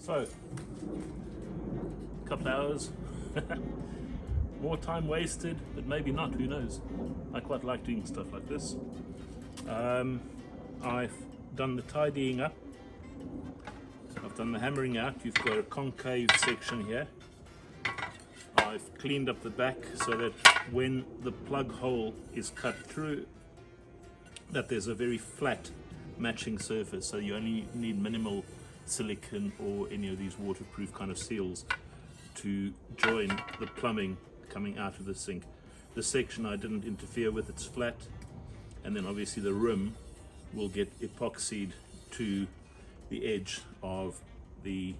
So, a couple hours, more time wasted, but maybe not, who knows. I quite like doing stuff like this. I've done the tidying up, I've done the hammering out. You've got a concave section here. I've cleaned up the back so that when the plug hole is cut through, that there's a very flat matching surface, so you only need minimal silicone or any of these waterproof kind of seals to join the plumbing coming out of the sink. This section I didn't interfere with, it's flat, and then obviously the rim will get epoxied to the edge of the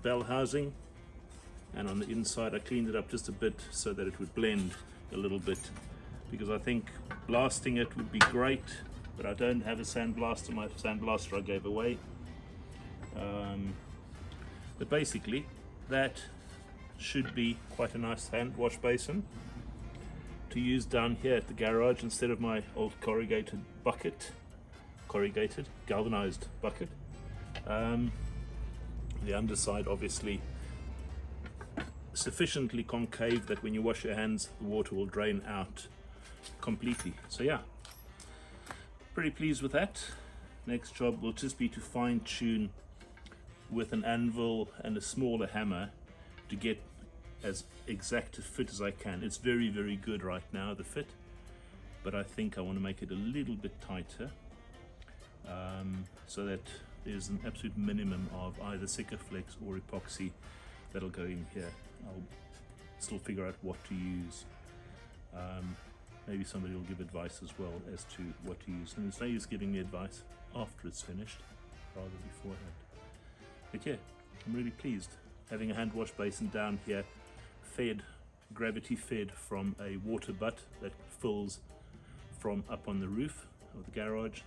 bell housing, and on the inside I cleaned it up just a bit so that it would blend a little bit, because I think blasting it would be great, but I don't have a sandblaster. My sandblaster I gave away. But basically that should be quite a nice hand wash basin to use down here at the garage instead of my old corrugated galvanized bucket. The underside obviously sufficiently concave that when you wash your hands the water will drain out completely. So yeah, pretty pleased with that. Next job will just be to fine tune with an anvil and a smaller hammer to get as exact a fit as I can. It's very, very good right now, the fit, but I think I want to make it a little bit tighter, so that there's an absolute minimum of either Sikaflex or epoxy that'll go in here. I'll still figure out what to use. Maybe somebody will give advice as well as to what to use, and there's no use giving me advice after it's finished, rather beforehand. But yeah, I'm really pleased having a hand wash basin down here, gravity fed from a water butt that fills from up on the roof of the garage.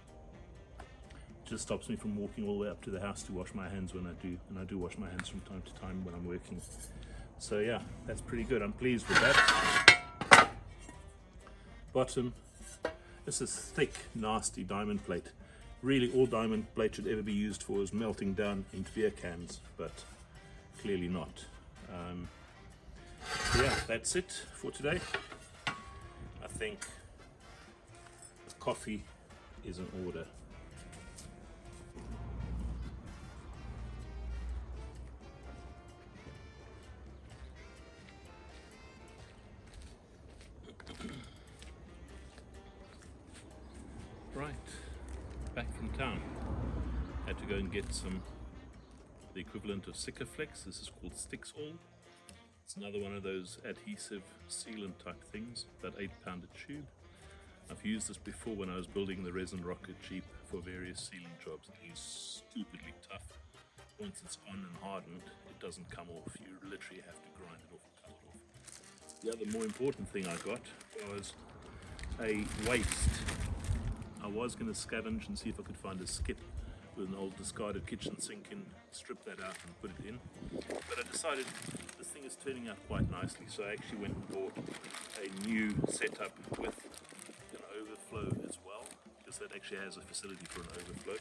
Just stops me from walking all the way up to the house to wash my hands when I do, and I do wash my hands from time to time when I'm working. So yeah, that's pretty good. I'm pleased with that. Bottom, this is thick, nasty diamond plate. Really, all diamond plate should ever be used for is melting down into beer cans, but clearly not. Yeah, that's it for today. I think the coffee is in order. Right, back in town. Had to go and get the equivalent of Sikaflex. This is called Stixall. It's another one of those adhesive sealant type things, about 8 pound a tube. I've used this before when I was building the resin rocket Jeep for various sealant jobs. It is stupidly tough. Once it's on and hardened, it doesn't come off. You literally have to grind it off and cut it off. The other more important thing I got was a waste. I was going to scavenge and see if I could find a skip with an old discarded kitchen sink and strip that out and put it in. But I decided this thing is turning out quite nicely, so I actually went and bought a new setup with an overflow as well, because that actually has a facility for an overflow.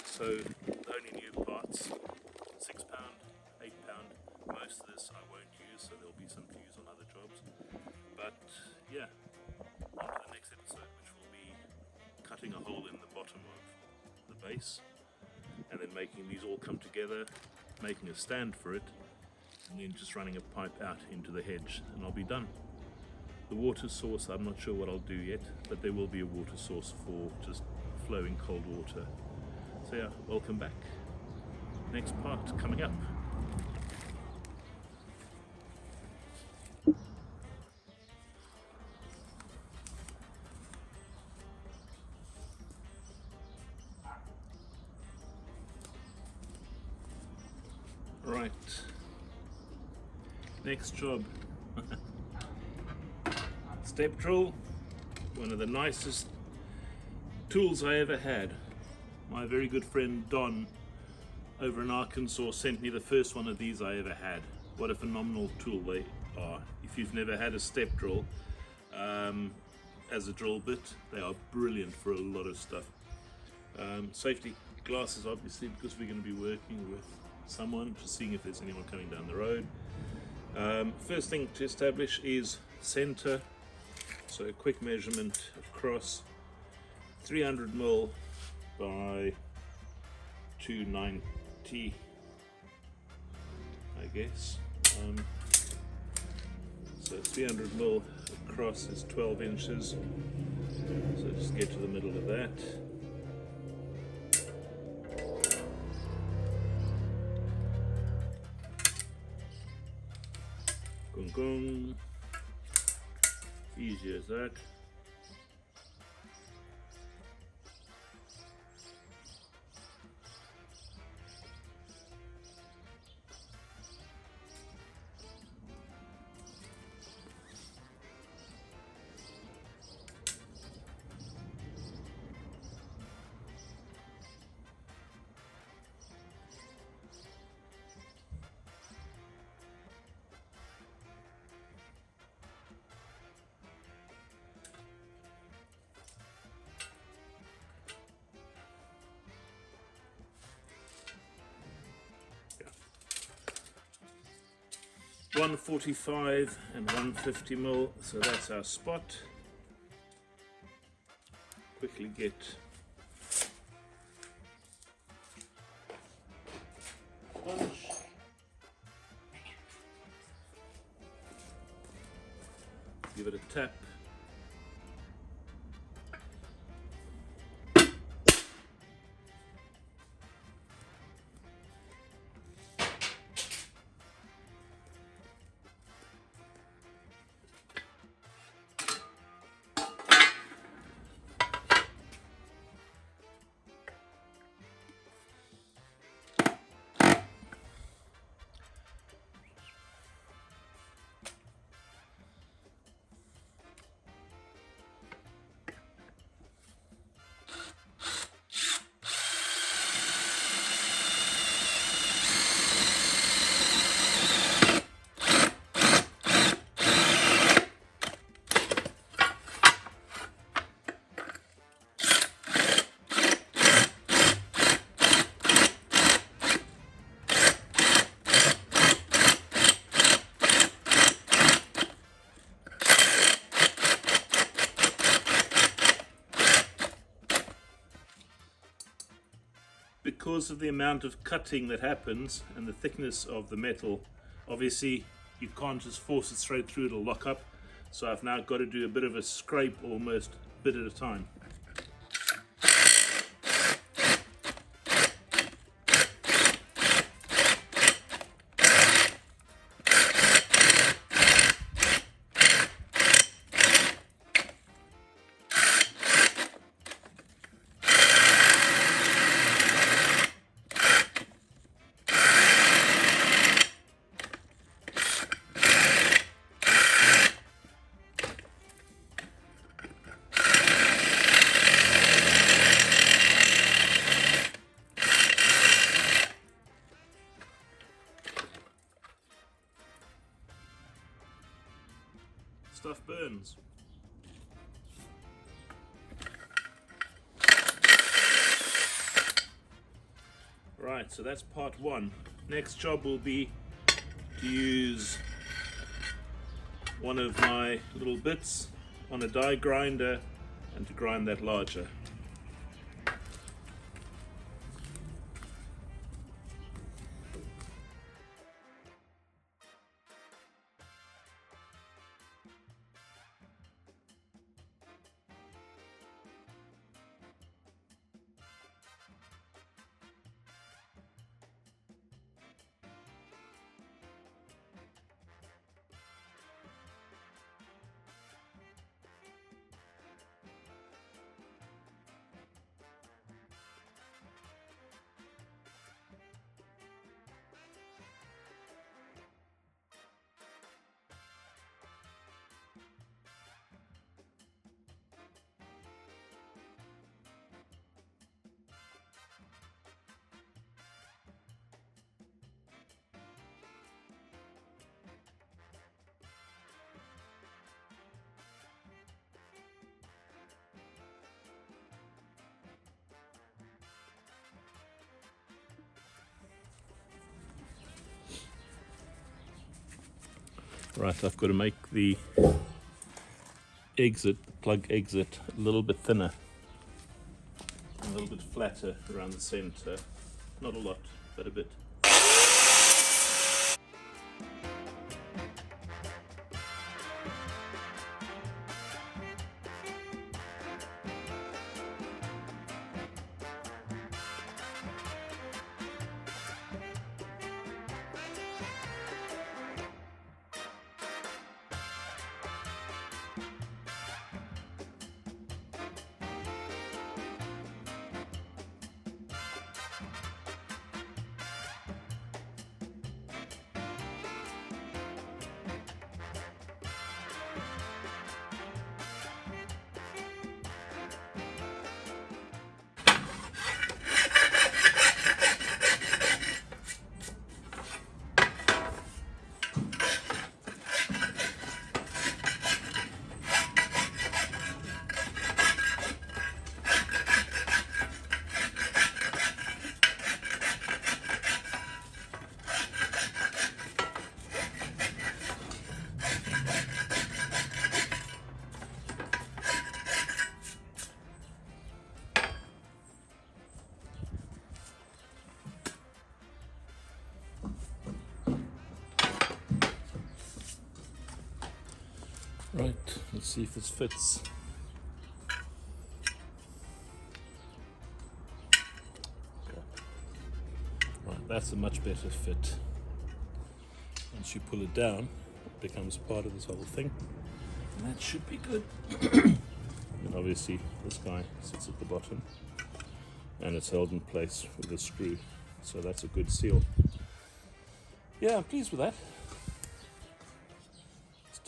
So only new parts, £6, £8. Most of this I won't use, so there'll be some to use on other jobs. But yeah, on to the next episode, which will be cutting a hole in the bottom of the base, and then making these all come together, making a stand for it, and then just running a pipe out into the hedge, and I'll be done. The water source, I'm not sure what I'll do yet, but there will be a water source for just flowing cold water. So yeah, welcome back. Next part coming up. Right, next job. Step drill, one of the nicest tools I ever had. My very good friend Don over in Arkansas sent me the first one of these I ever had. What a phenomenal tool they are. If you've never had a step drill as a drill bit, they are brilliant for a lot of stuff. Safety glasses obviously, because we're going to be working with someone, just seeing if there's anyone coming down the road. First thing to establish is center. So a quick measurement across 300 mil by 290, I guess. So 300 mil across is 12 inches. So just get to the middle of that. Gung gung. Easy as that. Yeah. 145 and 150 mil, so that's our spot. Quickly get punch. Give it a tap. Because of the amount of cutting that happens and the thickness of the metal, obviously you can't just force it straight through, it'll lock up. So I've now got to do a bit of a scrape, almost a bit at a time. Stuff burns. Right, so that's part one. Next job will be to use one of my little bits on a die grinder and to grind that larger. Right, I've got to make the plug exit a little bit thinner, a little bit flatter around the center. Not a lot, but a bit. Right, let's see if this fits. Okay. Right, that's a much better fit. Once you pull it down, it becomes part of this whole thing. And that should be good. And obviously this guy sits at the bottom and it's held in place with a screw. So that's a good seal. Yeah, I'm pleased with that.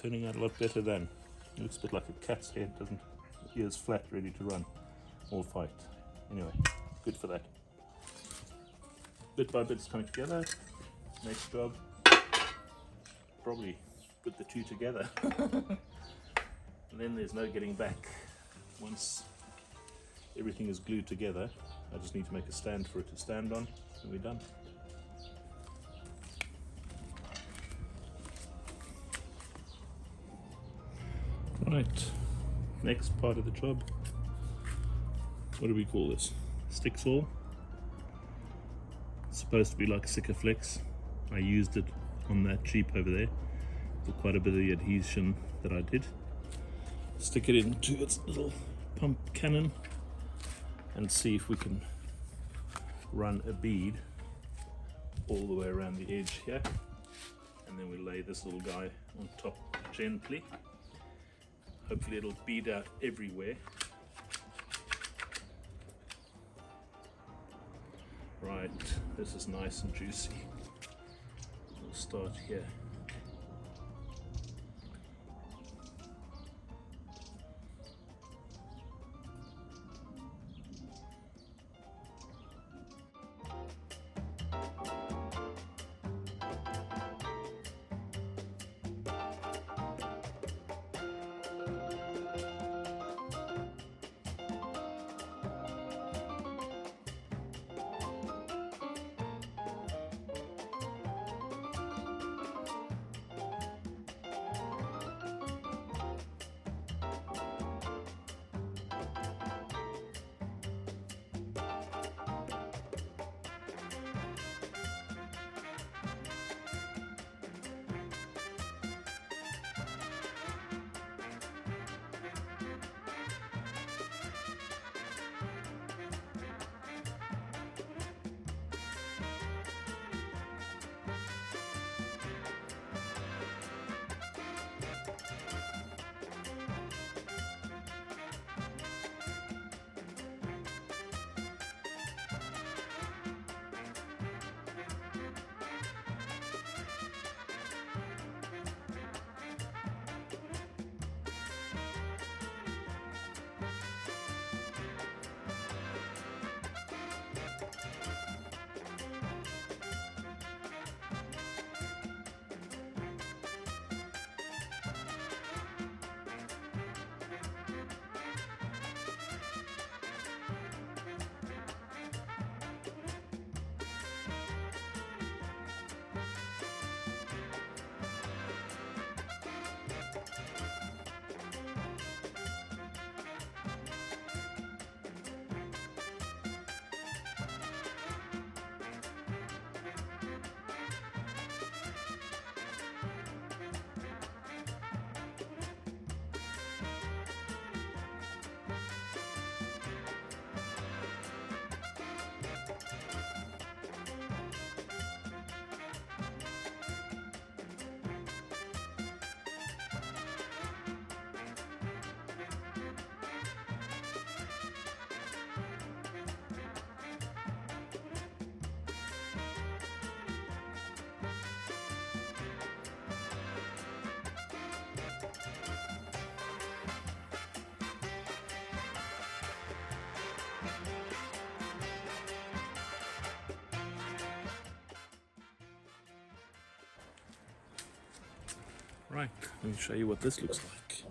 Turning out a lot better than. It looks a bit like a cat's head, doesn't it? Ears flat, ready to run or fight. Anyway, good for that. Bit by bit it's coming together. Next job, probably put the two together. And then there's no getting back. Once everything is glued together, I just need to make a stand for it to stand on, and we're done. Right, next part of the job. What do we call this? Stick saw. It's supposed to be like Sikaflex. I used it on that Jeep over there for quite a bit of the adhesion that I did. Stick it into its little pump cannon and see if we can run a bead all the way around the edge here. And then we lay this little guy on top gently. Hopefully it'll bead out everywhere. Right, this is nice and juicy. We'll start here. Right, let me show you what this looks like.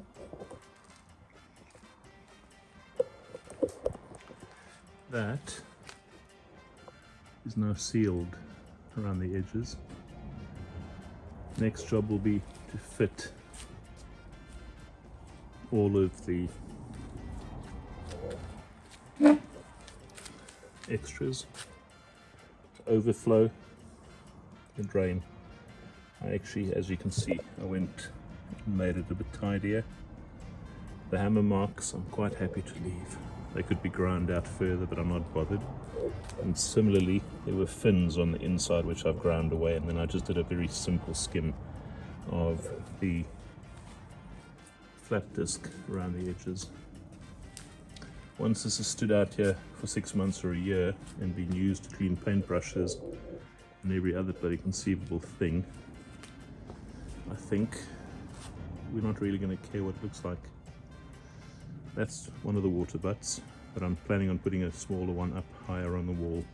That is now sealed around the edges. Next job will be to fit all of the extras to overflow the drain. I actually, as you can see, I went and made it a bit tidier. The hammer marks I'm quite happy to leave. They could be ground out further, but I'm not bothered. And similarly, there were fins on the inside which I've ground away, and then I just did a very simple skim of the flat disc around the edges. Once this has stood out here for 6 months or a year and been used to clean paintbrushes and every other bloody conceivable thing, I think we're not really going to care what it looks like. That's one of the water butts, but I'm planning on putting a smaller one up higher on the wall.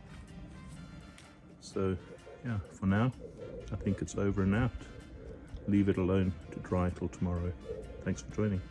So yeah, for now, I think it's over and out. Leave it alone to dry till tomorrow. Thanks for joining.